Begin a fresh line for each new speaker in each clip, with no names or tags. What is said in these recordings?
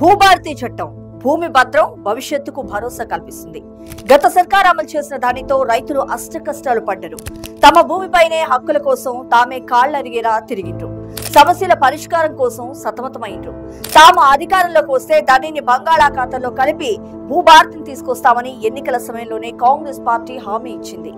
భూభారతి చట్టం భూమి భద్రం భవిష్యత్తుకు భరోసా కల్పిస్తుంది. గత సర్కార్ అమలు చేసిన దానితో రైతులు అష్టకష్టాలు పడ్డరు. తమ భూమిపైనే హక్కుల కోసం తామే కాళ్లరిగేలా తిరిగిండ్రు. సమస్యల పరిష్కారం కోసం సతమతమైండ్రు. తాము అధికారంలోకి వస్తే దానిని బంగాళాఖాతంలో కలిపి భూభారతిని తీసుకొస్తామని ఎన్నికల సమయంలోనే కాంగ్రెస్ పార్టీ హామీ ఇచ్చింది.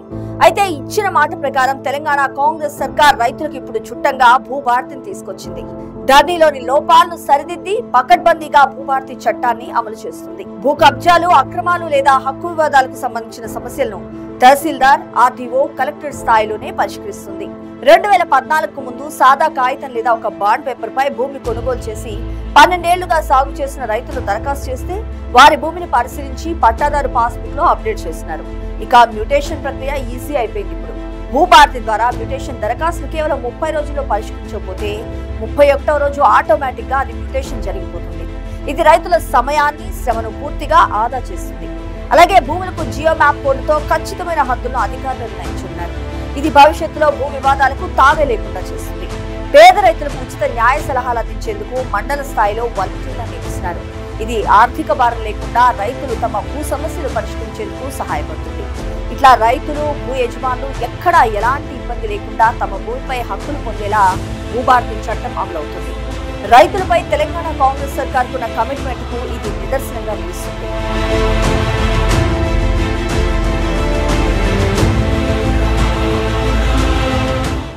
అయితే ఇచ్చిన మాట ప్రకారం తెలంగాణ కాంగ్రెస్ సర్కార్ రైతులకు ఇప్పుడు చుట్టంగా భూభారతిని తీసుకొచ్చింది. దానిలోని లోపాలను సరిదిద్ది పకడ్బందీగా భూభారతి చట్టాన్ని అమలు చేస్తుంది. భూ కబ్జాలు, అక్రమాలు లేదా హక్కు వివాదాలకు సంబంధించిన సమస్యలను తహసీల్దార్, ఆర్డీఓ, కలెక్టర్ స్థాయిలోనే పరిష్కరిస్తుంది. 2014కు ముందు సాదా కాగితం లేదా ఒక బాండ్ పేపర్ పై భూమి కొనుగోలు చేసి 12 ఏళ్లుగా సాగు చేసిన రైతులు దరఖాస్తు చేస్తే వారి భూమిని పరిశీలించి పట్టాదారు పాస్బుక్ లో అప్డేట్ చేస్తున్నారు. ఇక మ్యూటేషన్ ప్రక్రియ ఈజీ అయిపోయింది. ఇప్పుడు భూభారతి ద్వారా మ్యూటేషన్ దరఖాస్తులు కేవలం 30 రోజుల్లో పరిష్కరించకపోతే 31వ రోజు ఆటోమేటిక్ గా అది మ్యూటేషన్ జరిగిపోతుంది. ఇది రైతుల సమయాన్ని, శ్రమను పూర్తిగా ఆదా చేస్తుంది. అలాగే భూములకు జియో మ్యాప్ కోడ్తో ఖచ్చితమైన హద్దులను అధికారులు నిర్ణయించున్నారు. ఇది భవిష్యత్తులో భూ వివాదాలకు తావే లేకుండా చేస్తుంది. పేద రైతులకు ఉచిత న్యాయ సలహాలు అందించేందుకు మండల స్థాయిలో వాలంటీర్లను నియమిస్తున్నారు. ఇది ఆర్థిక భారం లేకుండా రైతులు తమ భూ సమస్యలు పరిష్కరించేందుకు సహాయపడుతుంది. ఇట్లా రైతులు, భూ యజమానులు ఎక్కడా ఎలాంటి ఇబ్బంది లేకుండా తమ భూమిపై హక్కులు పొందేలా భూభారతి చట్టం అమలవుతుంది. రైతులపై తెలంగాణ కాంగ్రెస్ సర్కార్కున్న కమిట్మెంట్ కు ఇది నిదర్శనంగా నిలుస్తుంది.